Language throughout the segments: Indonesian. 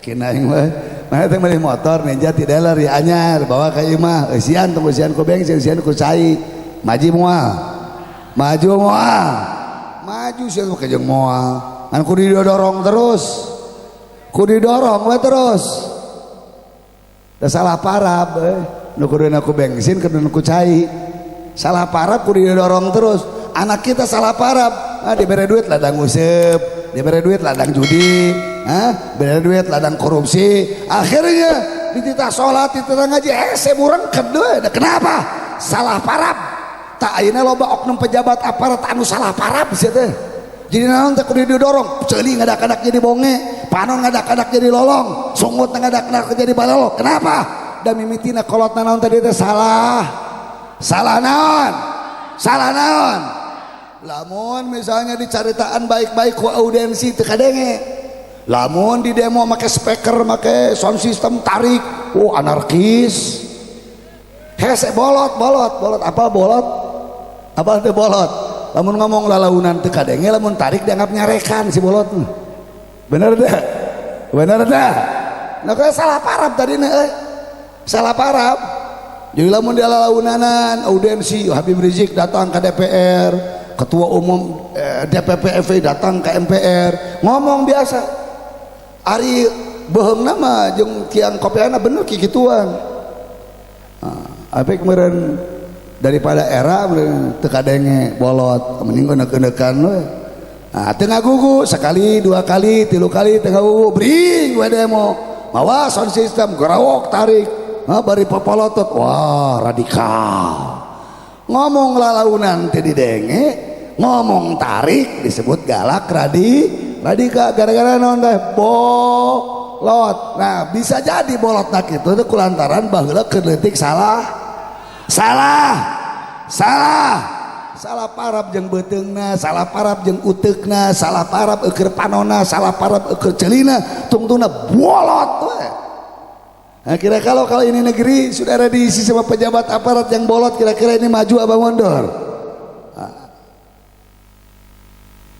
kina aing mah mana teh meuli motor Ninja ti dealer ya anyar bawa ka ieu mah eusian tunggu eusian ku bensin eusian ku cai maju moal maju sieun ka jeung moal ngan kudu didorong terus we terus da salah parab nu kuduna ku bensin kuduna ku cai salah parab kudu didorong terus anak kita salah parab diberi duit ladang usep diberi duit ladang judi diberi duit ladang korupsi akhirnya dititah sholat dititah ngaji seburang kedua kenapa salah parab tak ayeuna loba oknum pejabat aparat anu salah parab sia teh jadi naon teh kudu didorong ceuli ngadak-ngadak jadi bonge panon ngadak-ngadak jadi lolong sungut ngadak-ngadak jadi balolo kenapa da mimitina kolotna naon tadi teh salah naon lamun misalnya dicaritaan baik-baik ku audiensi teu kadenge lamun di demo make speaker make sound system tarik anarkis hese bolot apa teh bolot lamun ngomong lalaunan teu kadenge lamun tarik dianggap nyarekan si bolot bener dah nah kayak salah parab tadi salah parab jadi lamun dia lalaunanan audiensi Habib Rizik datang ke DPR ketua umum DPP FI datang ke MPR ngomong biasa ari beheung nama jeung tiang kopiana bener kikituan apik meureun daripada era teu kadenge bolot mending neukeun-neukeun we teu ngagugu sekali dua kali tilu kali teu ngagugu bring we demo mawa sound system gerawok tarik bari popolotot wah radikal ngomong lalaunan teu didenge ngomong tarik disebut galak radikal gara-gara naon teh bolot nah bisa jadi bolot nak itu teh kulantaran baheula keur leutik salah parab jeung beuteungna salah parab jeung uteukna salah parab eukeur panonna salah parab eukeur ceulina tungtungna bolot we. Nah kira-kira kalau ini negeri sudah ada diisi sama pejabat aparat yang bolot kira-kira ini maju apa mundur?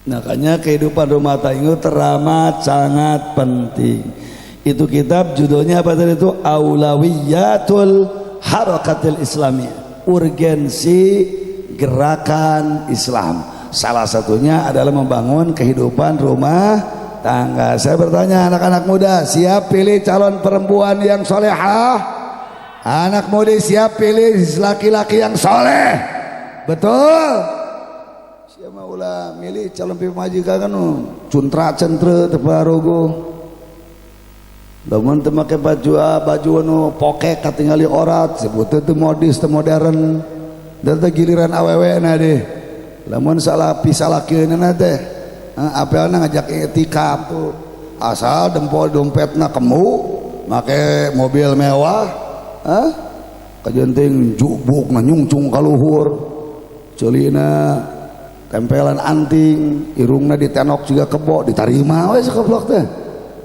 Makanya kehidupan rumah tangga teramat sangat penting. Itu kitab judulnya apa tadi itu? Aulawiyatul Harakatil Islamiyah. Urgensi gerakan Islam. Salah satunya adalah membangun kehidupan rumah tangga. Saya bertanya anak-anak muda, siap pilih calon perempuan yang solehah? Anak muda siap pilih laki-laki yang soleh? Betul? Siapa ulah milih calon pemajikan kan cuntra centre teparogo lamun teu make baju anu pokek katingali orat sebut teu modis teu modern dan teh giliran awewena deh lamun salah pisalakeunna teh apelna ngajak etikaf tuh asal dempol dompetna kemu make mobil mewah kajenting jubuk nyungcung ka luhur ceulina tempelan anting irungna ditenok juga kebo ditarima we sakeblok teh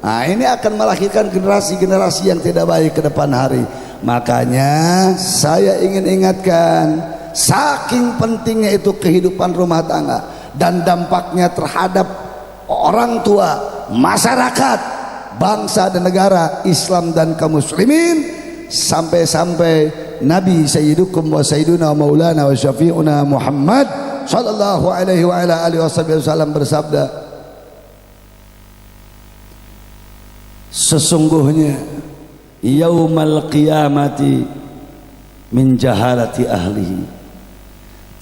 nah ini akan melahirkan generasi-generasi yang tidak baik ke depan hari. Makanya saya ingin ingatkan saking pentingnya itu kehidupan rumah tangga dan dampaknya terhadap orang tua, masyarakat, bangsa dan negara Islam dan kaum muslimin sampai-sampai Nabi Sayyidukum wa Sayyiduna wa Maulana wa Syafi'una Muhammad sallallahu alaihi wa ala alihi wasallam bersabda, sesungguhnya yaumal qiyamati min jahalati ahlihi,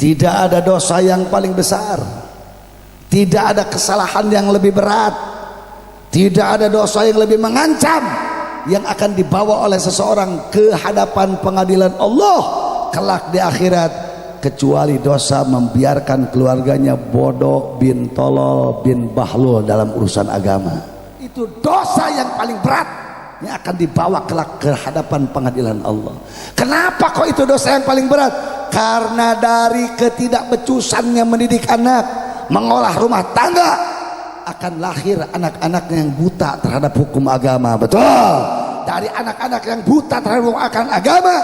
tidak ada dosa yang paling besar, tidak ada kesalahan yang lebih berat, tidak ada dosa yang lebih mengancam yang akan dibawa oleh seseorang ke hadapan pengadilan Allah kelak di akhirat kecuali dosa membiarkan keluarganya bodoh bin tolol bin bahlul dalam urusan agama. Itu dosa yang paling berat yang akan dibawa kelak ke hadapan pengadilan Allah. Kenapa kok itu dosa yang paling berat? Karena dari ketidakbecusannya mendidik anak, mengolah rumah tangga, akan lahir anak-anak yang buta terhadap hukum agama. Betul. Dari anak-anak yang buta terhadap hukum agama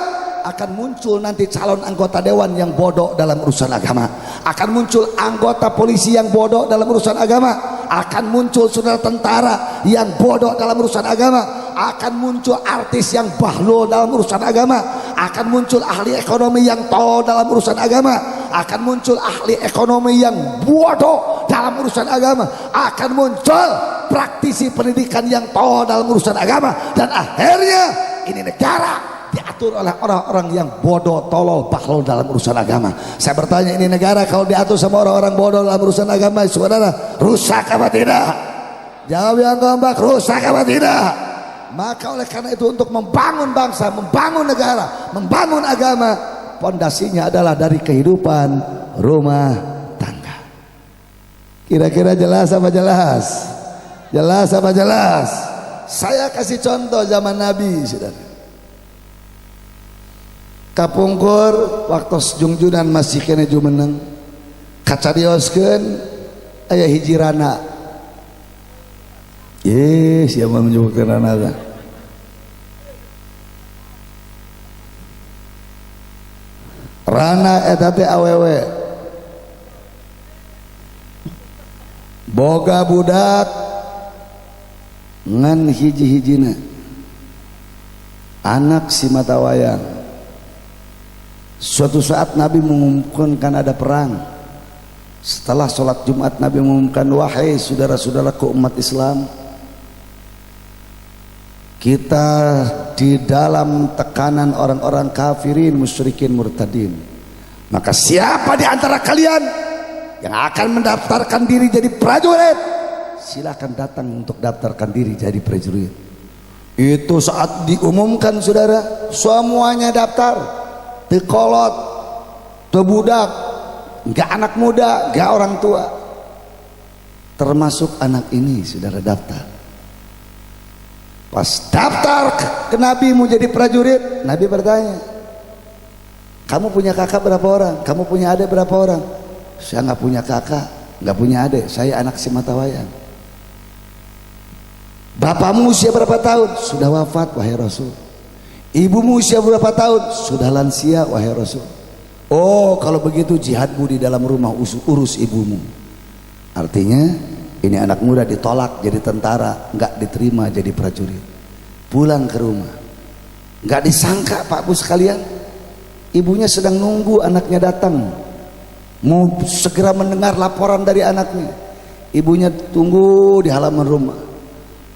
akan muncul nanti calon anggota dewan yang bodoh dalam urusan agama, akan muncul anggota polisi yang bodoh dalam urusan agama, akan muncul saudara tentara yang bodoh dalam urusan agama, akan muncul artis yang bahlul dalam urusan agama, akan muncul ahli ekonomi yang tol dalam urusan agama, akan muncul ahli ekonomi yang bodoh dalam urusan agama, akan muncul praktisi pendidikan yang tol dalam urusan agama, dan akhirnya ini negara diatur oleh orang-orang yang bodoh, tolol, bahlul dalam urusan agama. Saya bertanya, ini negara kalau diatur sama orang-orang bodoh dalam urusan agama, saudara, rusak apa tidak? Jawab yang kompak, rusak apa tidak? Maka oleh karena itu, untuk membangun bangsa, membangun negara, membangun agama, pondasinya adalah dari kehidupan rumah tangga. Kira-kira jelas apa jelas? Jelas apa jelas? Saya kasih contoh zaman Nabi, saudara. Kapungkur waktu junjunan masih kena jumeneng kacarioskeun aya hiji rana. Siapa menyebutkan rana teh? Rana eta teh awewe boga budak ngan hiji-hijina anak si mata wayang. Suatu saat Nabi mengumumkan ada perang. Setelah sholat Jumat, Nabi mengumumkan, wahai saudara-saudaraku umat Islam, kita di dalam tekanan orang-orang kafirin, musyrikin, murtadin. Maka siapa di antara kalian yang akan mendaftarkan diri jadi prajurit, silakan datang untuk daftarkan diri jadi prajurit. Itu saat diumumkan, saudara, semuanya daftar. Tekolot, tebudak, gak anak muda, gak orang tua, termasuk anak ini, saudara, daftar. Pas daftar ke Nabi mau jadi prajurit, Nabi bertanya, kamu punya kakak berapa orang? Kamu punya adik berapa orang? Saya gak punya kakak, gak punya adik, saya anak si mata wayang. Bapakmu usia berapa tahun? Sudah wafat, wahai Rasul. Ibumu usia berapa tahun? Sudah lansia, wahai Rasul. Oh, kalau begitu jihadmu di dalam rumah, urus ibumu. Artinya ini anak muda ditolak jadi tentara, nggak diterima jadi prajurit. Pulang ke rumah, nggak disangka Pak Bu sekalian, ibunya sedang nunggu anaknya datang, mau segera mendengar laporan dari anaknya. Ibunya tunggu di halaman rumah.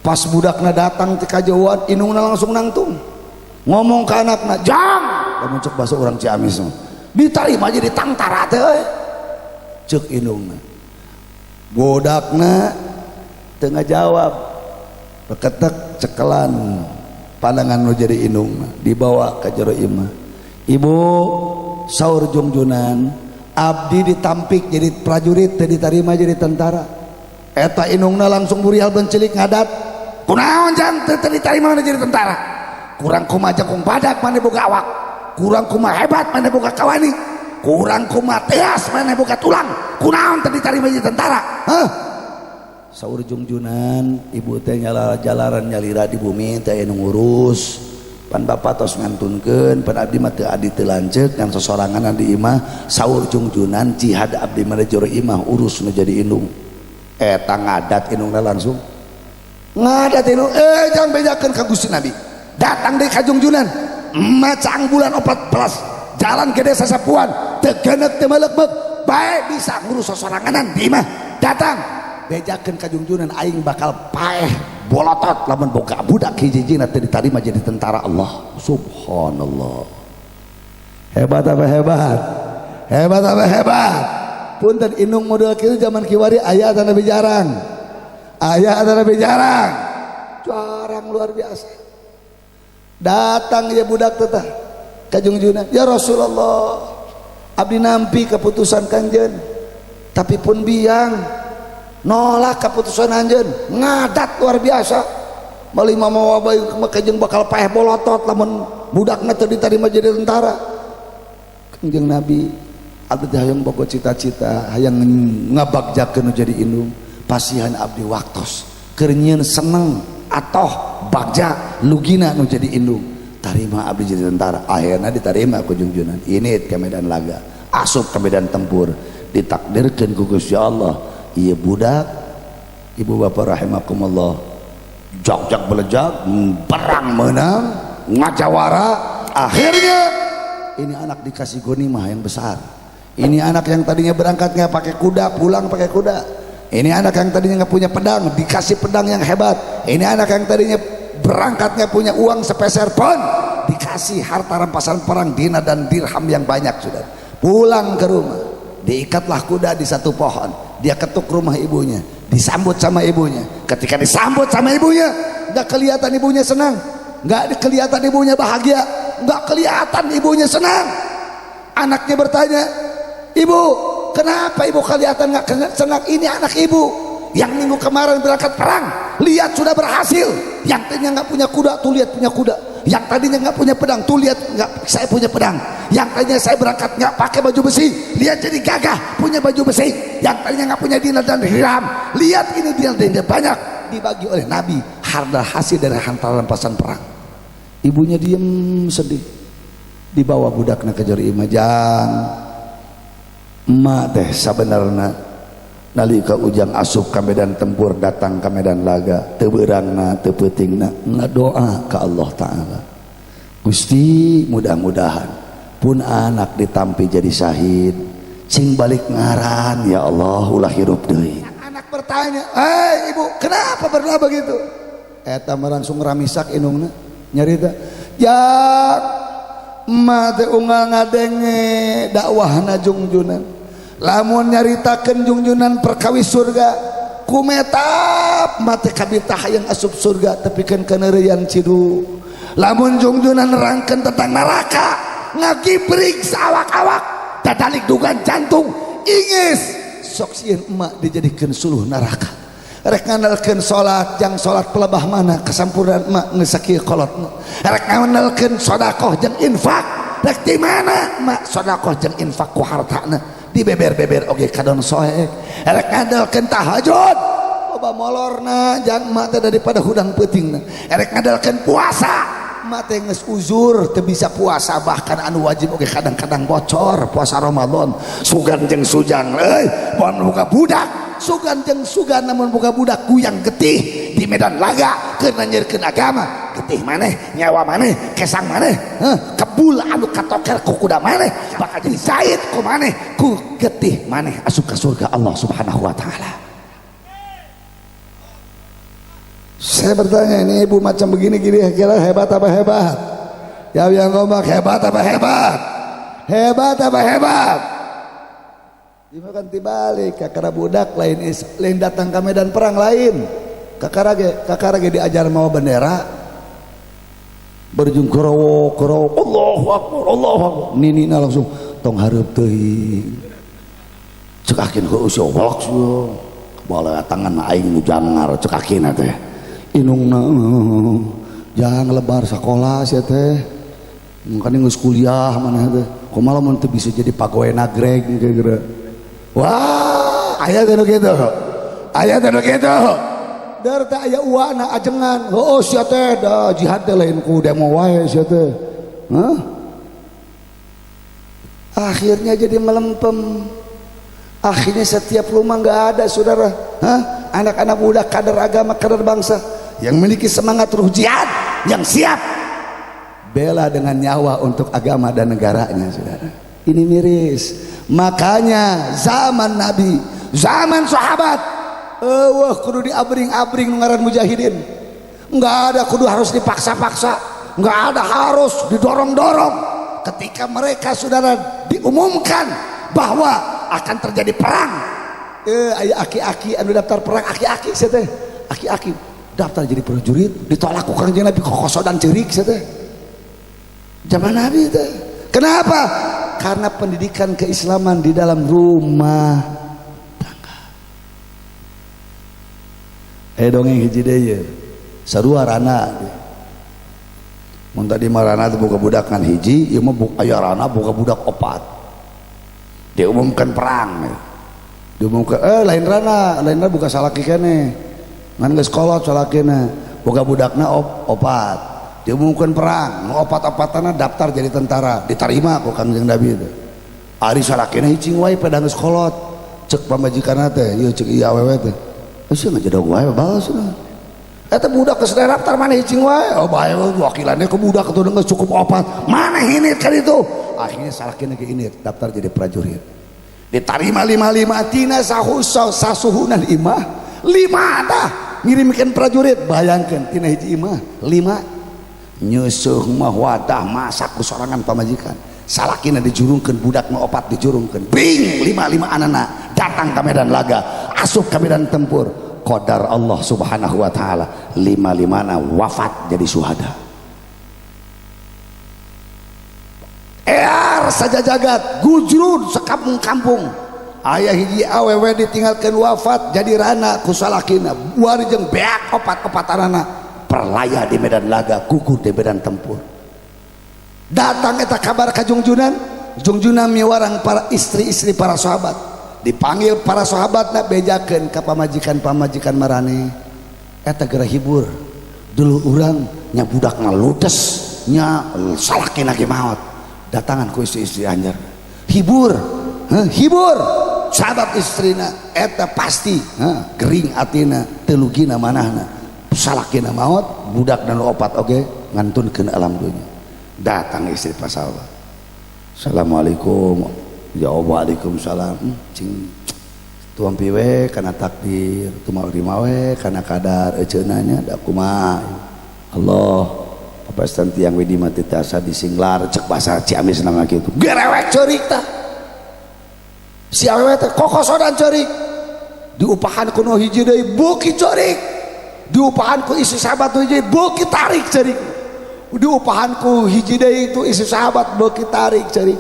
Pas budaknya datang ke kajauan, inungna langsung nangtung. Ngomong ke anaknya, jang, lamun cek bahasa orang Ciamis, diterima jadi tangtara teh, cek indungna, bodakna tengah jawab, beketek cekelan, pandangan nu jadi indungna, dibawa ke jero imah. Ibu saur jungjunan, abdi ditampik jadi prajurit, teh diterima jadi tentara. Eta indungna langsung burial bencelik ngadat, kunaon jang teh diterima jadi tentara. Kurang kumaha jangkung badak mana boga awak, kurang kumaha hebat mana boga kawani, kurang kumaha teas mana boga tulang, kunaon tadi diterima jadi tentara. Saur jungjunan, ibu teh jalaran nyalira di bumi teh anu ngurus, pan bapak tos ngantunkeun, pan abdi mah teu adi teu lanceuk ngan sosorangan di imah. Saur jungjunan jihad abdi mah jero imah urus nu jadi indung. Eta ngadat indungna langsung ngadat indung, jangan bedakeun ka Gusti Nabi. Datang dari kajungjunan macang bulan 14 jalan ke desa Sapuan tegenek temelekmek baik bisa ngurus sosoranganan di imah. Datang bejakeun kajungjunan aing bakal paeh bolotot lamun boga budak hiji-hijina teu diterima jadi tentara Allah. Subhanallah, hebat apa hebat, hebat apa hebat. Punten indung model kieu zaman kiwari aya atau lebih jarang, aya atau lebih jarang, jarang luar biasa. Datang ya budak tetah kajungjunan, ya Rasulullah, abdi nampi keputusan kanjen, tapi pun biang nolak keputusan anjen, ngadat luar biasa. Malih mama wabai kajeng bakal paeh bolotot lamun budakna teu diterima jadi tentara. Kanjeng Nabi abdi hayang boga cita-cita hayang ngabagjakeun jadi indung, pasihan abdi waktos keur nyieun seneng atoh bagja lugina nu jadi indung, tarima abdi jadi tentara. Akhirnya diterima ku jungjunan ini ke medan laga, asup ke medan tempur, ditakdirkan ku Gusti Allah ieu budak Ibu bapak rahimakumullah, jak-jak belejak, perang menang, ngajawara, akhirnya ini anak dikasih ghanimah yang besar. Ini anak yang tadinya berangkatnya pakai kuda, pulang pakai kuda. Ini anak yang tadinya nggak punya pedang, dikasih pedang yang hebat. Ini anak yang tadinya berangkatnya punya uang sepeser pun, dikasih harta rampasan perang, dinar dan dirham yang banyak. Sudah pulang ke rumah, diikatlah kuda di satu pohon, dia ketuk rumah ibunya, disambut sama ibunya. Ketika disambut sama ibunya, nggak kelihatan ibunya senang, nggak kelihatan ibunya bahagia, nggak kelihatan ibunya senang. Anaknya bertanya, ibu, kenapa ibu kelihatan nggak senang? Ini anak ibu yang minggu kemarin berangkat perang, lihat sudah berhasil. Yang tadinya nggak punya kuda, tuh lihat punya kuda. Yang tadinya nggak punya pedang, tuh lihat nggak, saya punya pedang. Yang tadinya saya berangkat nggak pakai baju besi, lihat jadi gagah punya baju besi. Yang tadinya nggak punya dinar dan dirham, lihat ini dinar dan dirham banyak dibagi oleh Nabi, harta hasil dari hantaran rampasan perang. Ibunya diem sedih, dibawa budakna ke jari imajang. Emak teh sabenerna nalika ujang asup ka medan tempur, datang ke medan laga, teu beurangna teu peutingna ngadoa ka Allah Ta'ala, Gusti mudah-mudahan pun anak ditampi jadi syahid, cing balik ngaran ya Allah ulah hirup deui. Anak bertanya, ibu kenapa berdoa begitu? Eta langsung ramisak inungna nyarita, ya emak teh unggal ngadenge dakwahna jungjunan, lamun nyaritakeun jungjunan perkawis surga kumetap mate kabitah yang asup surga tepikeun keneureuyan cidu. Lamun jungjunan nerangkeun tentang neraka ngagibrig saawak-awak dadalik dugan jantung ingis, sok sieun emak dijadikeun suluh neraka. Rek ngandalkeun salat jang salat pelebah mana kasampurna emak geus sakieu kolotna. Rek ngandalkeun sedekah jeung infak, rek di mana emak sedekah jeung infak ku hartana dibeber-beber oge kadon soek. Rek ngandalkeun tahajud loba molorna jang emak teh daripada hudang peutingna. Rek ngandalkeun puasa emak teh geus uzur teu bisa puasa, bahkan anu wajib oge kadang-kadang bocor puasa Ramadan. Sugan jeung sujang mun buka budak, sugan jeung sugan namun buka budak kuyang getih di medan laga keur nanyeurkeun agama. Getih maneh, nyawa maneh, kesang maneh, kebul anu katoker ku kuda maneh, bakal jadi zaid ku maneh, ku getih maneh asup ka surga Allah Subhanahu wa taala. Saya bertanya, ini ibu macam begini gini kira hebat apa hebat? Ya yang ngomong hebat apa hebat? Hebat apa hebat? Dimakan tibalik kakara budak lain datang ke medan perang lain. Kakara ge diajar mau bendera. Berjung kerawo Allahu Akbar Allahu Akbar. Ninina langsung tong hareup teuing. Cekakin heuh sia walak sia. Bala tangan aing nu jangar cekakin teh. Inungna jangan lebar sekolah sia teh, makanya geus kuliah mana teh kumaha mun teu bisa jadi pagawe nagreg kira-kira. Wah aya teh nu kitu, aya teh nu kitu, dar teh aya uwana ajengan sia teh da jihad teh lain ku demo wae sia teh. Akhirnya jadi melempem, akhirnya setiap rumah nggak ada saudara, anak-anak muda kader agama kader bangsa yang memiliki semangat ruh jihad, yang siap bela dengan nyawa untuk agama dan negaranya saudara. Ini miris. Makanya zaman Nabi, zaman sahabat, kudu diabring-abring ngaran mujahidin. Nggak ada kudu harus dipaksa-paksa, nggak ada harus didorong-dorong. Ketika mereka saudara diumumkan bahwa akan terjadi perang, aya aki-aki anu daftar perang, aki-aki sia teh, aki-aki daftar jadi prajurit, ditolak ku Kangjeng Nabi kokosodan ceurik sia teh. Zaman Nabi teh. Kenapa? Karena pendidikan keislaman di dalam rumah tangga. Dongeng hiji deui ye. Sarua rana. Mun tadi marana teh boga budak kan hiji, ieu mah aya rana boga budak opat. Diumumkan perang. Diumumkan lain rana buka salaki keneh. Ngan geus kolot salakina, boga budakna opat. Diumumkan perang, nu opat-opatana daftar jadi tentara, diterima ku Kangjeng Nabi teh. Ari salakina hicing wae pada geus kolot. Cek pamajikanna teh, ieu cek ieu awewe teh. Asa ngajadog wae balas na. Eta budak geus daftar maneh hicing wae. Oh bae wakilannya ke budak atuh geus cukup opat. Maneh hinit kan itu. Akhirnya salahkeun ge ini daftar jadi prajurit. Diterima 55 tina sasuhunan imah 5 tah ngirimkeun prajurit. Bayangkeun tina hiji imah 5 nyusuh mah wadah masak ku sorangan pamajikan. Salakina dijurungkeun budak mah 4 dijurungkeun. Bing 55 anana datang ka medan laga, asup ka medan tempur. Qadar Allah Subhanahu wa taala 55na wafat jadi syuhada. Ear saja jagat gujrud sekampung-kampung. Aya hiji awewe ditinggalkeun wafat jadi rana ku salakina. Buari jeung beak 4-4 perlaya di medan laga, gugur di medan tempur. Datang eta kabar ka Jungjunan. Jungjunan miwarang para istri-istri para sahabat. Dipanggil para sahabatna bejakeun ka pamajikan-pamajikan marane. Eta geura hibur. Dulu urang nya budakna ludes nya salakina ge maot. Datangan ku istri-istri anjar. Hibur. Hibur. Sahabat istrina eta pasti gering atina telugina manahna. Salakina maot budak dan opat oge ngantunkeun alam dunya. Datang istri pas sahabat. Assalamualaikum. Ya waalaikumsalam. Cing tuang piwe kana takdir, tumauri mawe kana kadar euceuna nya da kumaha. Allah papasan tiang we di mati tasa disinglar cek bahasa Ciamis nama kitu. Gerewek ceurik tah. Si awewe teh kokosodan ceurik. Diupahan ku nu hiji deui beuki ceurik. Diupahan ku istri sahabat nu hiji beuki tarik ceurik. Diupahanku hiji deui itu isi sahabat beuki tarik cerik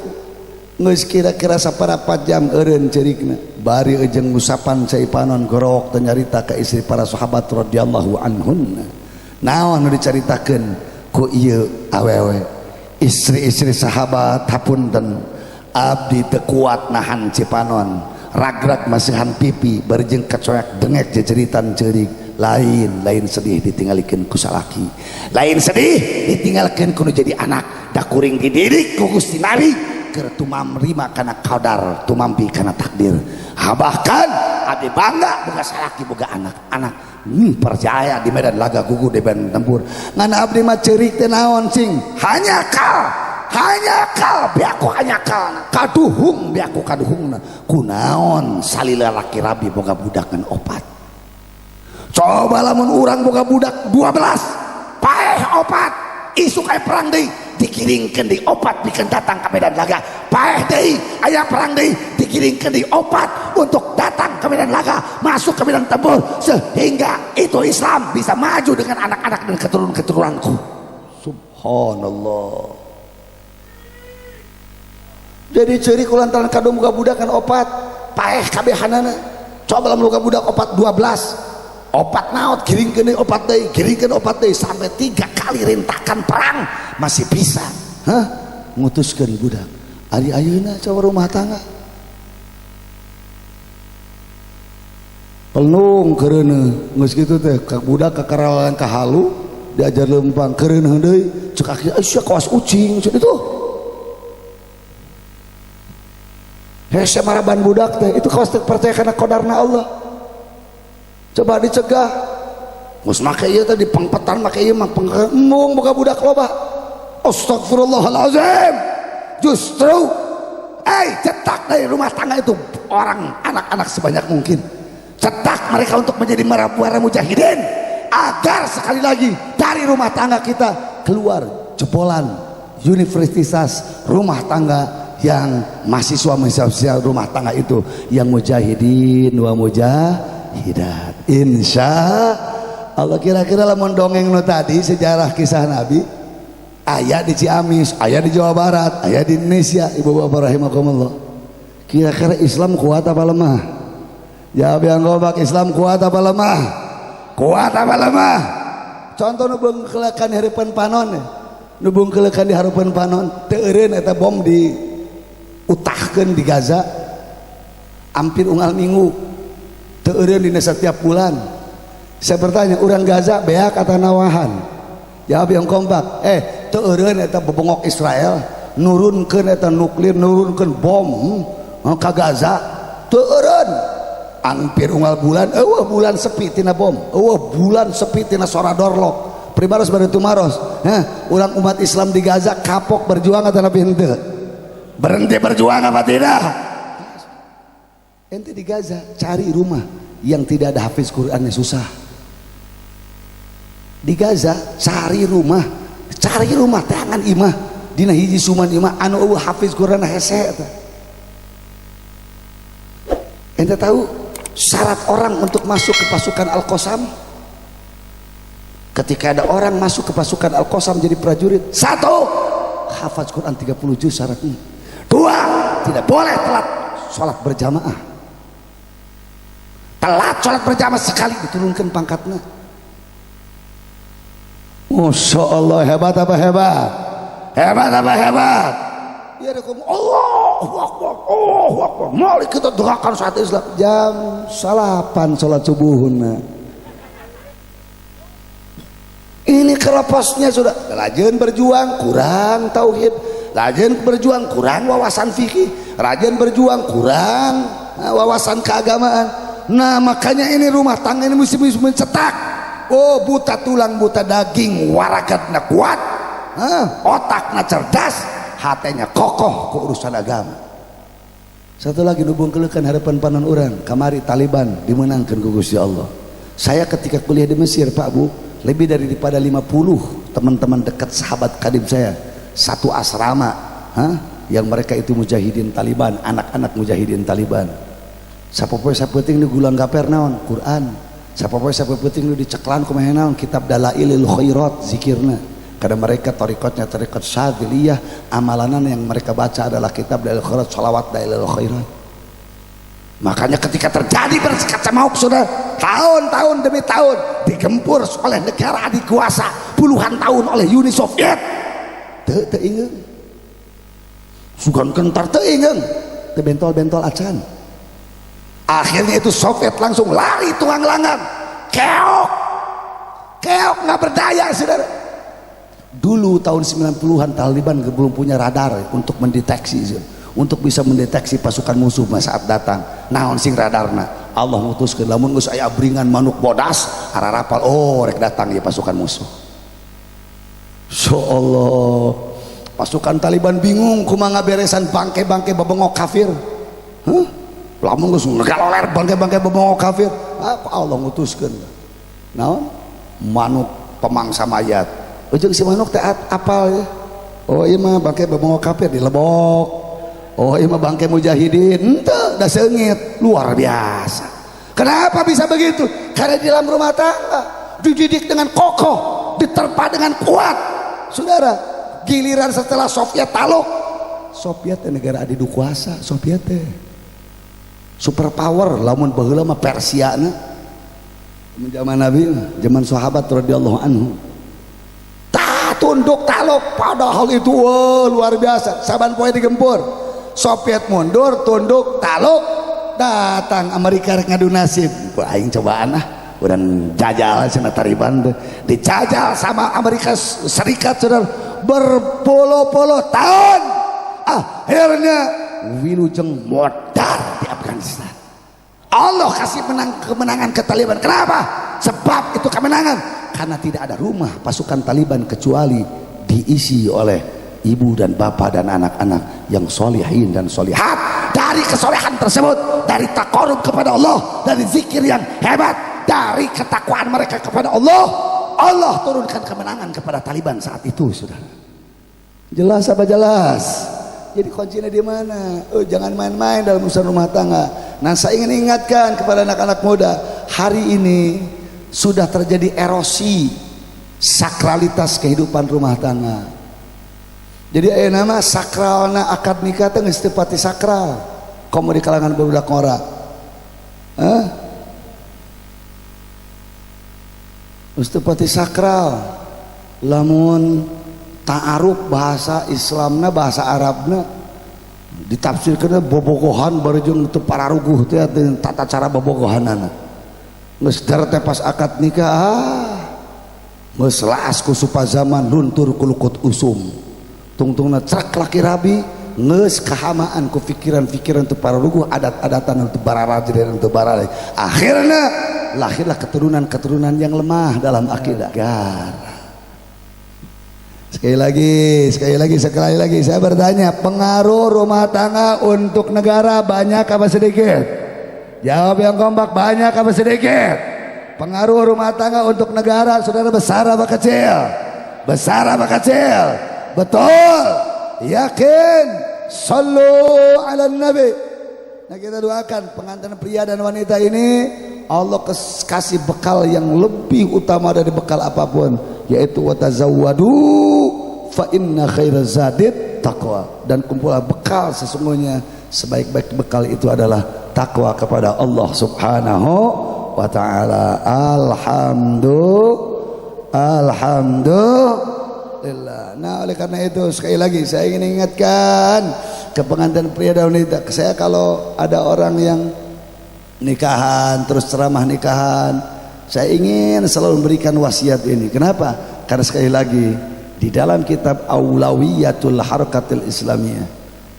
geus kira-kira saparapat jam eureun cerikna bari eujeng usapan Saipanon gorowok teh nyarita ka istri para sahabat radhiyallahu anhunna. Naon nu dicaritakeun ku ieu awewe istri-istri sahabat hapunten abdi teu kuat nahan Cipanon ragrag masihan pipi bari jeung kacoyak dengek jejeritan ceurik. Lain sedih ditinggalikeun ku salaki, lain sedih ditinggalkeun kudu jadi anak da kuring dididik ku Gusti Nabi keur tumamrima kana qadar tumampi kana takdir. Bahkan abdi bangga boga salaki boga anak-anak percaya di medan laga gugur di medan tempur ngan abdi mah ceurik teh naon cing hanya kal biaku hanya kal kaduhung biaku kaduhungna kunaon salila laki rabi boga budak ngan opat. Coba lamun urang boga budak 12 paeh opat isuk aya perang deui dikiringkeun di opat pikeun datang ka medan laga paeh deui aya perang deui dikiringkeun di opat untuk datang ke medan laga masuk ke medan tempur sehingga itu Islam bisa maju dengan anak-anak dan keturunan-keturunanku. Subhanallah. Jadi ceurik kulantaran kadu boga budak kan opat paeh kabehanana. Coba lamun boga budak opat 12 opat naot kiringkeun deui opat deui kiringkeun opat deui sampai 3 kali rintakan perang masih bisa ngutuskeun budak ari ayeuna coba rumah tangga pelnung kereuneuh geus kitu teh ka budak kakaralan ka halu diajar lempang kereuneuh deui cek aki sia kawas ucing cenah itu hese maraban budak teh itu kawas teh percaya kana qadarna Allah. Coba dicegah mus make ieu teh dipengpetan make ieu mah embung boga budak loba. Astagfirullahalazim. Justru cetak dari rumah tangga itu orang anak-anak sebanyak mungkin. Cetak mereka untuk menjadi para mujahidin agar sekali lagi dari rumah tangga kita keluar jebolan universitas rumah tangga yang mahasiswa rumah tangga itu yang mujahidin wa mujahidat. Insya Allah. Kira-kira lamun dongeng nu tadi sejarah kisah Nabi aya di Ciamis, aya di Jawa Barat, aya di Indonesia. Ibu bapak rahimakumullah, kira-kira Islam kuat apa lemah? Jawab yang gobak, Islam kuat apa lemah? Kuat apa lemah? Contoh nu beungkelekan di hareupeun panon, nu beungkelekan di hareupeun panon teu eureun eta bom diutahkeun di Gaza hampir unggal minggu. Teu eureun dina setiap bulan. Saya bertanya, urang Gaza beak atau nawahan? Jawab yang kompak, teu eureun eta bebongok Israel nurunkeun eta nuklir, nurunkeun bom ka Gaza. Teu eureun. angpir unggal bulan bulan sepi tina bom bulan sepi tina sora dorlok pribaros baru tumaros ulang umat Islam di Gaza kapok berjuang atau nabi henteu berhenti berjuang apa tidak ente di Gaza cari rumah yang tidak ada hafiz Qurannya susah di Gaza cari rumah tangan imah dina hiji suman imah anu hafiz Quran hese ente tahu syarat orang untuk masuk ke pasukan Al-Qasam ketika ada orang masuk ke pasukan Al-Qasam jadi prajurit 1 hafaz Quran 30 juz syaratnya 2 tidak boleh telat sholat berjamaah sekali diturunkan pangkatnya Masya Allah hebat apa hebat ya Allahu Akbar mari kita doakan saat Islam jam 8 sholat subuh ini kelepasnya sudah rajin berjuang kurang tauhid rajin berjuang kurang wawasan fikih rajin berjuang kurang wawasan keagamaan nah makanya ini rumah tangga ini mesti mencetak buta tulang buta daging waragatna kuat otakna cerdas hatenya kokoh ke urusan agama satu lagi nubungkeuleukeun harapan panon orang kamari Taliban dimenangkan ku Gusti Allah saya ketika kuliah di Mesir Pak Bu lebih daripada 50 teman-teman dekat sahabat kadib saya satu asrama yang mereka itu mujahidin Taliban anak-anak mujahidin Taliban sapopoe sapeting nu gulang gaper naon Quran sapopoe sapeting nu diceklan kumaha naon kitab Dalailul Khairat zikirna karena mereka tarikatnya tarikat Syadziliyah amalanan yang mereka baca adalah kitab Dalailul Khairat salawat Dalailul Khairat makanya ketika terjadi berkecamuk sudah tahun-tahun demi tahun digempur oleh negara adikuasa puluhan tahun oleh Uni Soviet teu ingeun sugan kentar teu ingeun teu bentol-bentol acan akhirnya itu Soviet langsung lari tuang langan keok nggak berdaya saudara dulu tahun 90-an Taliban belum punya radar untuk mendeteksi untuk bisa mendeteksi pasukan musuh saat datang naon sing radarna Allah mutuskeun lamun geus aya abringan manuk bodas hararapal rek datang ya pasukan musuh insyaallah pasukan Taliban bingung kumaha ngaberesan bangke-bangke babengok kafir lamun geus ngegaloler bangke-bangke babengok kafir apa Allah mutuskeun naon manuk pemangsa mayat ujung si manuk teh apal ya ieu mah bangke babengok kafir dilebok ieu mah bangke mujahidin henteu da seungit luar biasa kenapa bisa begitu karena di dalam rumah tangga dididik dengan kokoh diterpa dengan kuat saudara giliran setelah Soviet taluk Soviet negara adi kuasa Soviet super power lamun baheula mah Persia na zaman Nabi zaman sahabat radhiyallahu anhu tunduk taluk padahal itu luar biasa saban poe digempur Soviet mundur tunduk taluk datang Amerika rek ngadu nasib aing cobaan urang jajal cenah Taliban dijajal sama Amerika Serikat saudara berpuluh-puluh tahun akhirnya wilujeng modal di Afghanistan Allah kasih kemenangan ke Taliban kenapa? Sebab itu kemenangan karena tidak ada rumah pasukan Taliban kecuali diisi oleh ibu dan bapak dan anak-anak yang solihin dan solihat dari kesolehan tersebut dari takarub kepada Allah dari zikir yang hebat dari ketakwaan mereka kepada Allah Allah turunkan kemenangan kepada Taliban saat itu saudara jelas apa jelas jadi kuncinya di mana jangan main-main dalam urusan rumah tangga nah saya ingin ingatkan kepada anak-anak muda hari ini sudah terjadi erosi sakralitas kehidupan rumah tangga jadi aya nama sakralna akad nikah teh geus teu pati sakral komo di kalangan budak ngora geus teu pati sakral lamun ta'aruf bahasa Islamna bahasa Arabna ditafsirkeun bobogohan bareng teu pararuguh teh tata cara bobogohanana geus teh pas akad nikah geus laas ku supa zaman luntur ku lukut usum tungtungna cek laki rabi nges kehamaan ku pikiran-pikiran untuk para lugu, adat-adatan untuk para raja dan untuk para lain. Akhirnya lahirlah keturunan-keturunan yang lemah dalam akidah. Sekali lagi saya bertanya, pengaruh rumah tangga untuk negara banyak apa sedikit? Jawab yang kompak, banyak apa sedikit? Pengaruh rumah tangga untuk negara, saudara, besar apa kecil? Besar apa kecil? Betul. Yakin? Sallu ala nabi. Nah, kita doakan pengantin pria dan wanita ini Allah kasih bekal yang lebih utama dari bekal apapun, yaitu watazawwadu fa inna khairaz zadid taqwa. Dan kumpulah bekal, sesungguhnya sebaik-baik bekal itu adalah takwa kepada Allah Subhanahu wa taala. Alhamdulillah. Nah, oleh karena itu sekali lagi saya ingin ingatkan ke pengantin pria dan wanita, saya kalau ada orang yang nikahan terus ceramah nikahan, saya ingin selalu memberikan wasiat ini. Kenapa? Karena sekali lagi di dalam kitab Aulawiyatul Harakatil Islamiyah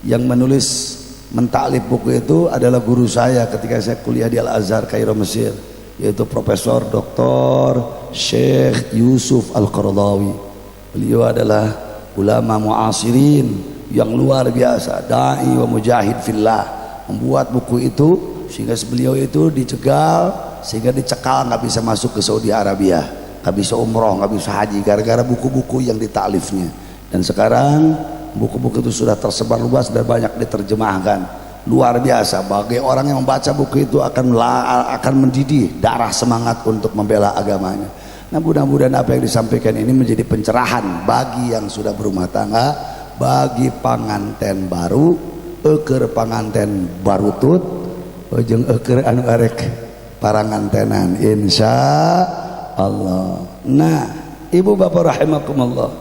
yang menulis mentaklif buku itu adalah guru saya ketika saya kuliah di Al-Azhar Kairo Mesir, yaitu Profesor Dr. Syekh Yusuf Al-Qaradawi. Beliau adalah ulama muasirin yang luar biasa, da'i wa mujahid fillah, membuat buku itu sehingga beliau itu dicegal, sehingga dicekal, nggak bisa masuk ke Saudi Arabia, nggak bisa umroh, nggak bisa haji gara-gara buku-buku yang ditaklifnya. Dan sekarang buku-buku itu sudah tersebar luas dan banyak diterjemahkan. Luar biasa, bagi orang yang membaca buku itu akan mendidih darah semangat untuk membela agamanya. Nah, mudah-mudahan apa yang disampaikan ini menjadi pencerahan bagi yang sudah berumah tangga, bagi panganten baru, eker panganten barutut, jeung eker anu arek parangantenan, insya Allah. Nah, ibu bapak rahimakumullah,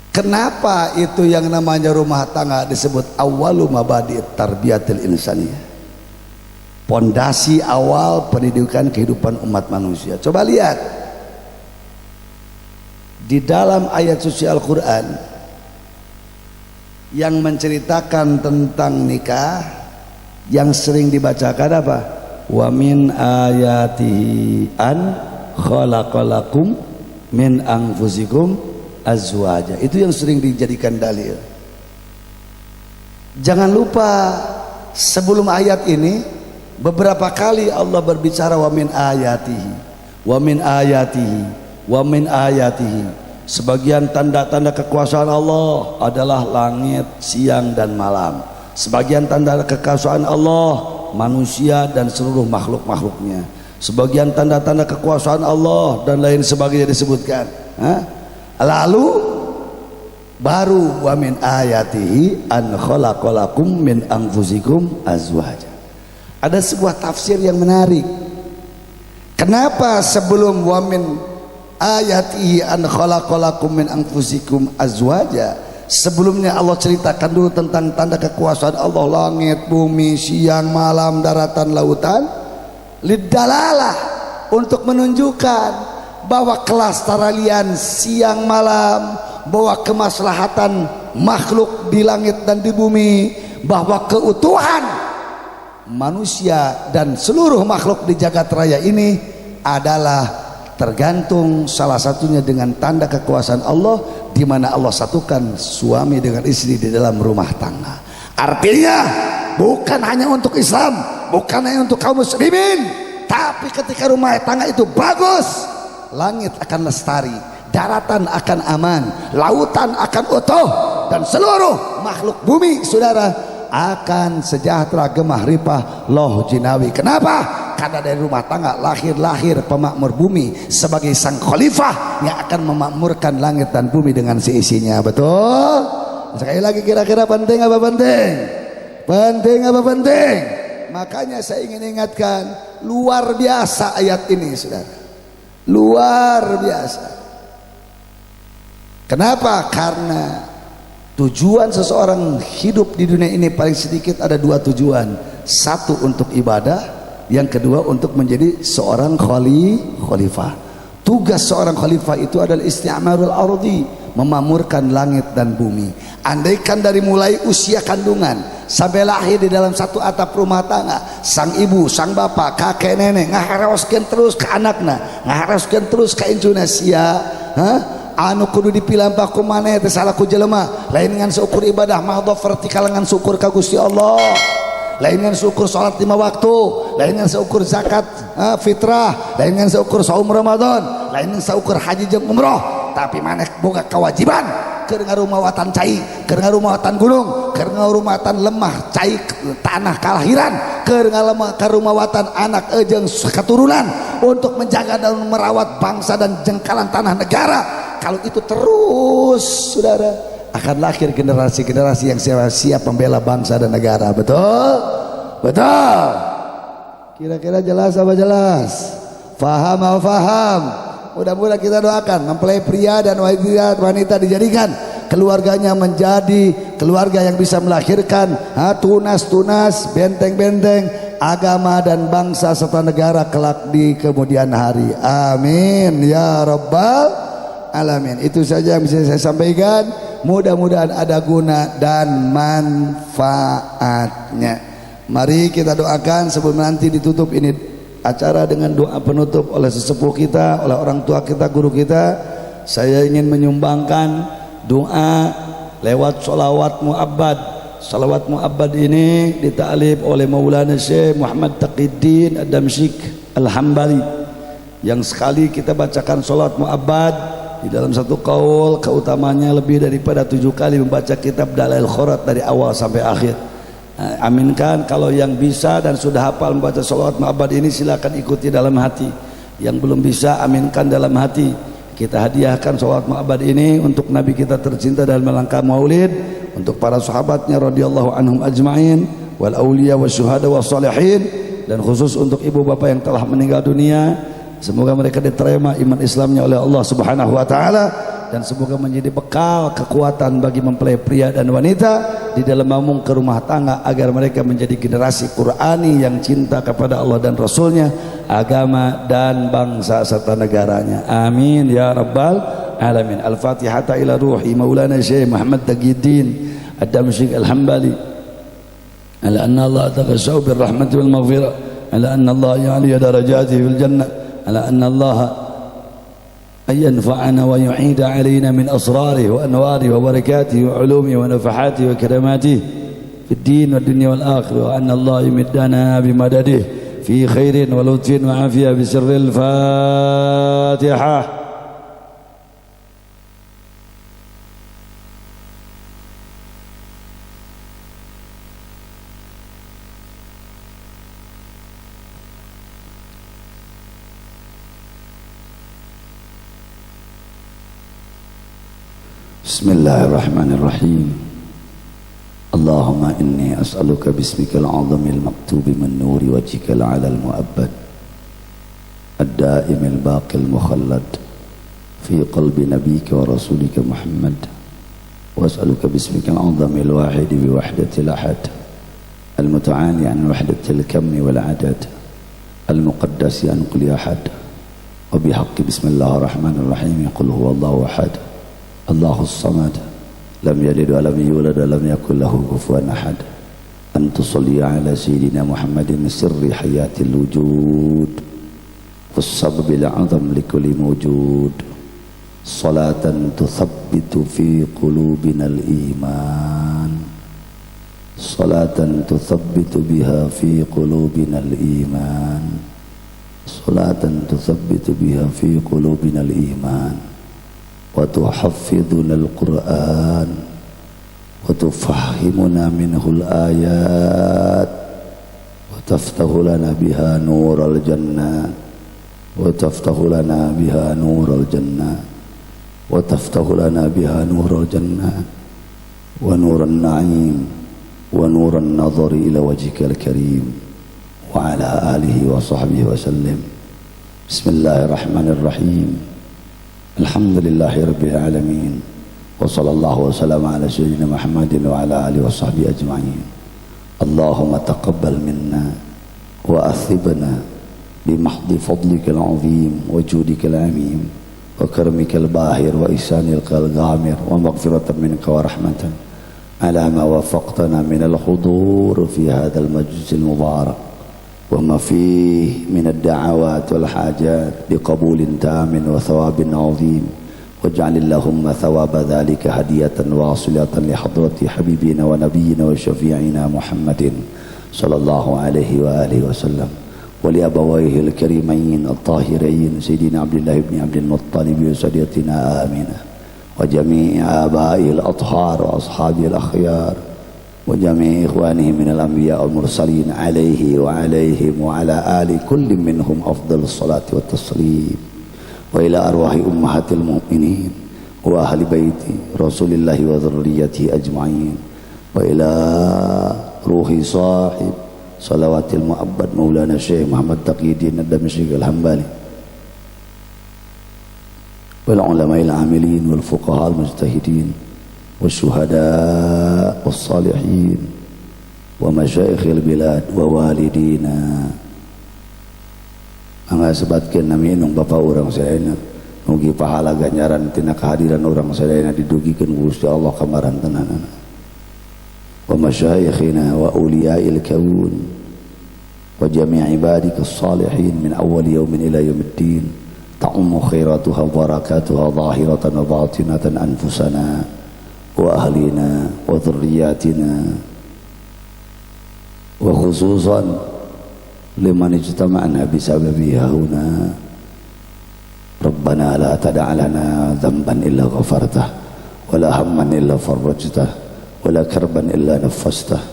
kenapa itu yang namanya rumah tangga disebut awwalu mabadi tarbiyatil insaniyah, pondasi awal pendidikan kehidupan umat manusia? Coba lihat di dalam ayat suci Al-Quran yang menceritakan tentang nikah, yang sering dibacakan apa? Wa min ayatihi an khalaqalakum min anfusikum azwaja. Itu yang sering dijadikan dalil. Jangan lupa sebelum ayat ini beberapa kali Allah berbicara wa min ayatihi, wa min ayatihi, wa min ayatihi. Sebagian tanda-tanda kekuasaan Allah adalah langit, siang dan malam. Sebagian tanda kekuasaan Allah manusia dan seluruh makhluk-makhluknya. Sebagian tanda-tanda kekuasaan Allah dan lain sebagainya disebutkan. Lalu baru wa min ayatihi an khalaqalakum min anfusikum azwaja. Ada sebuah tafsir yang menarik. Kenapa sebelum wa min ayatihi an khalaqalakum min anfusikum azwaja, sebelumnya Allah ceritakan dulu tentang tanda kekuasaan Allah, langit, bumi, siang, malam, daratan, lautan, lidalalah, untuk menunjukkan bahwa kelestarian siang malam, bahwa kemaslahatan makhluk di langit dan di bumi, bahwa keutuhan manusia dan seluruh makhluk di jagat raya ini adalah tergantung salah satunya dengan tanda kekuasaan Allah, di mana Allah satukan suami dengan istri di dalam rumah tangga. Artinya bukan hanya untuk Islam, bukan hanya untuk kaum muslimin, tapi ketika rumah tangga itu bagus, langit akan lestari, daratan akan aman, lautan akan utuh, dan seluruh makhluk bumi, saudara, akan sejahtera, gemah ripah, loh jinawi. Kenapa? Karena dari rumah tangga lahir pemakmur bumi sebagai sang khalifah yang akan memakmurkan langit dan bumi dengan seisinya. Betul? Sekali lagi, kira-kira penting apa penting? Penting apa penting? Makanya saya ingin ingatkan, luar biasa ayat ini, saudara. Luar biasa. Kenapa? Karena tujuan seseorang hidup di dunia ini paling sedikit ada dua tujuan. Satu untuk ibadah, yang kedua untuk menjadi seorang khalifah. Tugas seorang khalifah itu adalah isti'marul ardi, memamurkan langit dan bumi. Andaikan dari mulai usia kandungan sampai lahir di dalam satu atap rumah tangga, sang ibu, sang bapak, kakek nenek ngaharoskeun terus ke anakna, ngaharoskeun terus ka incuna sia, anu kudu dipilampah ku maneh teh salah ku jelema, lain ngan syukur ibadah mahdhafar ti kalangan syukur ka Gusti Allah, lain ngan syukur salat 5 waktu, lain ngan syukur zakat fitrah, lain ngan syukur saum Ramadan, lain ngan syukur haji jeung umroh, tapi maneh boga kewajiban keur ngarumawatan cai, keur ngarumawatan gunung, keur ngarumawatan lemah cai tanah kalahiran, keur ngarumawatan anak jeung keturunan untuk menjaga dan merawat bangsa dan jengkalan tanah negara. Kalau itu terus, saudara, akan lahir generasi-generasi yang siap membela bangsa dan negara. Betul? Betul. Kira-kira jelas apa jelas? Faham apa faham? Mudah-mudahan kita doakan mempelai pria dan wanita dijadikan keluarganya menjadi keluarga yang bisa melahirkan tunas-tunas, benteng-benteng agama dan bangsa serta negara kelak di kemudian hari. Amin ya rabbal alamin. Itu saja yang bisa saya sampaikan. Mudah-mudahan ada guna dan manfaatnya. Mari kita doakan sebelum nanti ditutup ini acara dengan doa penutup oleh sesepuh kita, oleh orang tua kita, guru kita. Saya ingin menyumbangkan doa lewat sholawat mu'abbad. Sholawat mu'abbad ini dita'alif oleh Maulana Syekh Muhammad Taqiyuddin Ad-Damsyik Al-Hambali, yang sekali kita bacakan sholawat mu'abbad di dalam satu qaul keutamanya lebih daripada 7 kali membaca kitab Dalail Khorat dari awal sampai akhir. Aminkan kalau yang bisa dan sudah hafal membaca sholawat mu'abbad ini silakan ikuti dalam hati. Yang belum bisa aminkan dalam hati. Kita hadiahkan sholawat mu'abbad ini untuk Nabi kita tercinta dalam melangkah maulid, untuk para sahabatnya radhiyallahu anhum ajma'in, wal auliya wasyuhada wassalihin, dan khusus untuk ibu bapak yang telah meninggal dunia. Semoga mereka diterima iman Islamnya oleh Allah Subhanahu wa taala, dan semoga menjadi bekal kekuatan bagi mempelai pria dan wanita di dalam membangun ke rumah tangga, agar mereka menjadi generasi Qur'ani yang cinta kepada Allah dan Rasulnya, agama dan bangsa serta negaranya. Amin ya rabbal alamin. Al-Fatihata ila ruhi Maulana Syekh Muhammad Taqiyuddin Ad-Damsyik Al-Hambali. Ala anna Allah taqassau bir rahmati wal maghfirah, ala anna Allah ya'li darajatihi fil jannah, ala anna Allah أن ينفعنا ويعيد علينا من أسراره وأنواره وبركاته وعلومه ونفحاته وكراماته في الدين والدنيا والآخرة، وأن الله يمدنا بمدده في خير ولطف وعافية بسر الفاتحة. Bismillahirrahmanirrahim. Allahumma inni as'aluka bismikal azamil maktubi min nuri wajhikal alal mu'abbad ad-da'imil baqil mukhallad fi qalbi nabiyyika wa rasulika Muhammad, wa as'aluka bismikal azamil wahidi bi wahdatil ahad al-muta'ali an wahdatil kammi wal adad al-muqaddasi an kulli ahad, wa bihaqqi bismillahirrahmanirrahim qul huwallahu ahad Allahus samad lam yalid wa lam yulad wa lam yakul lahu kufuwan ahad, an tusalli ala sayyidina Muhammadin sirri hayatil wujud was-sababil azam likulli mawjud, salatan tuthabbitu fi qulubinal iman, salatan tuthabbitu biha fi qulubinal iman, salatan tuthabbitu biha fi qulubinal iman, wa tuhaffidhuna al-Qur'an wa tufahhimuna minhu al-ayat wa taftahu lana biha nural jannah wa taftahu lana biha nural jannah wa taftahu lana biha nural jannah wa nuran na'im wa nuran nadhari ila wajhikal karim wa ala alihi wa sahbihi wa sallim. Bismillahirrahmanirrahim. Alhamdulillahi rabbil alamin, wa sallallahu wa sallam ala sayyidina Muhammadin wa ala alihi wa sahbihi ajma'in. Allahumma taqabbal minna wa athibna bi mahdhi fadlikal azim wa judikal amim wa وكرمك الباهر وإحسانك الغامر ومغفرة منك ورحمة على ما وفقتنا من الحضور في هذا المجلس المبارك وما فيه من الدعوات والحاجات بقبول تام وثواب عظيم واجعل اللهم ثواب ذلك هدية واصلة لحضرة حبيبنا ونبينا وشفيعنا محمد صلى الله عليه وآله وسلم ولأبويه الكريمين الطاهرين سيدنا عبد الله بن عبد المطلب وسيدتنا آمنة وجميع آبائه الأطهار وأصحابه الأخيار وجميع إخوانه من الأنبياء والمرسلين عليه وعليهم وعلى آل كل منهم أفضل الصلاة والتسليم وإلى أرواح أمهات المؤمنين وأهل بيت رسول الله وذريته أجمعين وإلى روح صاحب صلوات المؤبد مولانا الشيخ محمد تقي الدين الدمشقي الحنبلي والعلماء العاملين والفقهاء المجتهدين والشهداء والصالحين ومشايخ البلاد ووالدينا. Angga sebatkeun nami nung bapa urang sadayana mugi pahala ganjaran tina kehadiran urang sadayana didugikeun ku Gusti Allah kamarantenana wa masyayikhina wa awliya'il kaun wa jami' ibadikas salihin min awwal yawmin ila yaumiddin ta'ummu khairatuha wa barakatuha zahiratan wa batinatan anfusana wa ahlina wa dhurriyyatina wa khususan liman ijtama'na bisababiha huna Rabbana la tada' lana dhanban illa ghafartah wala hamman illa farajtah wala karban illa nafastah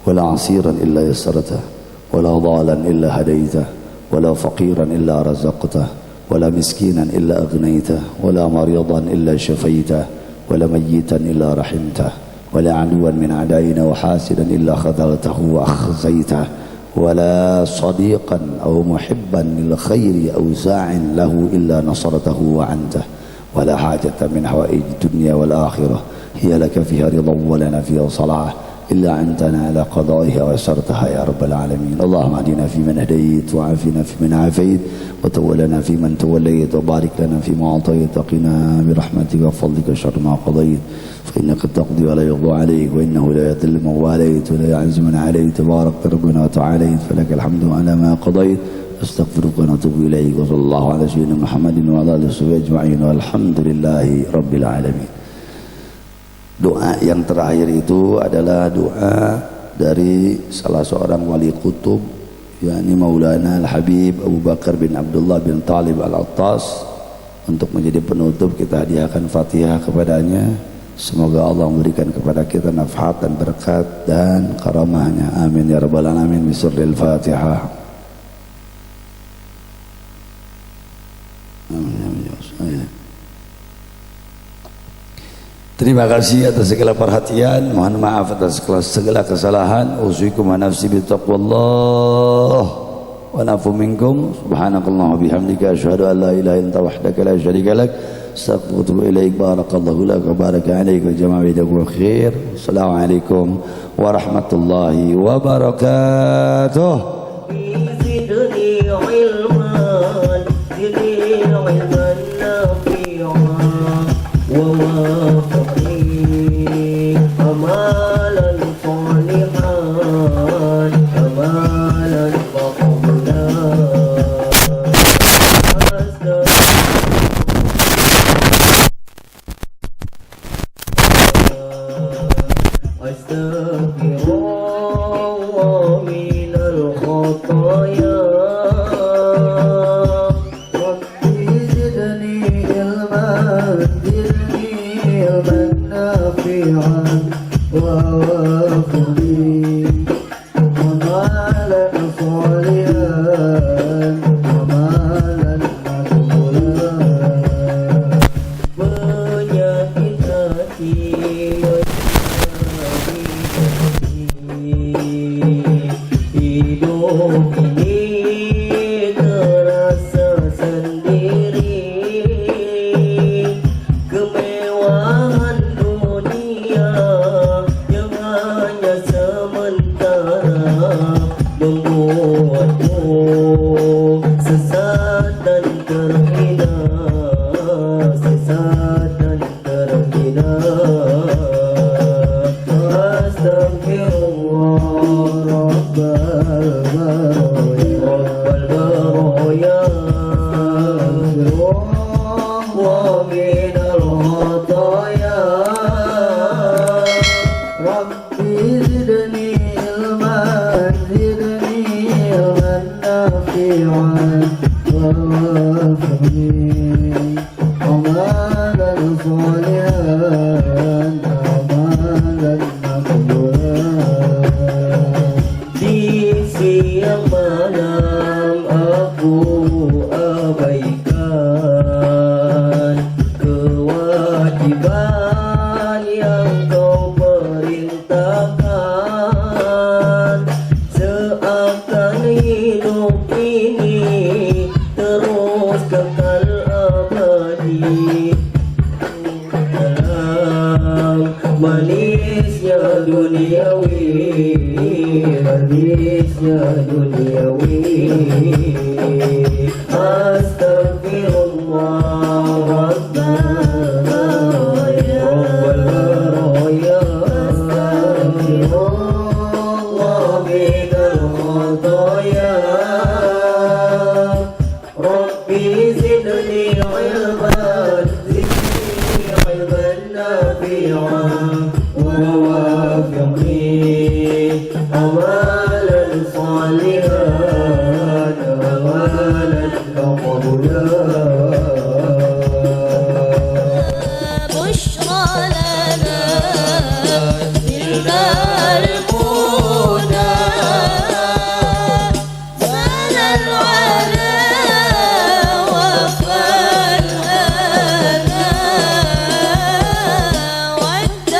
wala asiran illa yassartah wala dhalan illa hadaitah wala faqiran illa razaqtah wala miskinan illa aghnaytah wala maridan illa shafaitah wala mayyitan illa rahimtah wala aduwan min a'daina wa hasidan illa khadhaltahu wa akhzaytah ولا صديقا أو محبا للخير أو ساع له إلا نصرته وعنته ولا حاجة من حوائج الدنيا والآخرة هي لك فيها رضا ولنا فيها صلاح إلا أنتنا على قضائها ويسرتها يا رب العالمين. اللهم اهدنا فيمن هديت وعافنا فيمن عافيت وتولنا فيمن توليت وبارك لنا فيما أعطيت وقنا برحمتك وفضلك شر ما قضيت فإنك تقضي ولا يقضى عليك وإنه لا يذل من واليت ولا يعز من عليت تبارك ربنا وتعاليت فلك الحمد على ما قضيت أستغفرك ونتوب إليك وصلى الله على سيدنا محمد وعلى آله وصحبه أجمعين والحمد لله رب العالمين. Doa yang terakhir itu adalah doa dari salah seorang wali kutub yakni Maulana Al-Habib Abu Bakar bin Abdullah bin Talib Al-Attas. Untuk menjadi penutup kita hadiahkan Fatihah kepadanya. Semoga Allah memberikan kepada kita nafhat dan berkat dan karamahnya. Amin ya rabbal alamin. Bismillahil Fatihah. Terima kasih atas segala perhatian. Mohon maaf atas segala kesalahan. Usikum wa nafsi bittaqwallah wa nafu minkum. Subhanakallah wa bihamdika asyhadu an la ilaha illa anta wahdaka la syarika lak astaghfiruka wa ilaik. Barakallahu lak wa baraka alayka wa jama'a bainakum khair. Assalamualaikum warahmatullahi wabarakatuh. Kemewahan dunia yang hanya sementara. kewajiban yang kau perintahkan, seakan hidup ini terus kekal abadi. Dalam manisnya duniawi, manisnya duniawi, astagfirullah rabbana rabbal baraya, astagfirullah minal khataya, rabbi zidni ilman, zidni ilman nafi'an, wa wafiqni amalan salihan, amalan maqbulan. بشرى لنا المنى زال العلا وفى الأنا وانت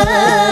العلا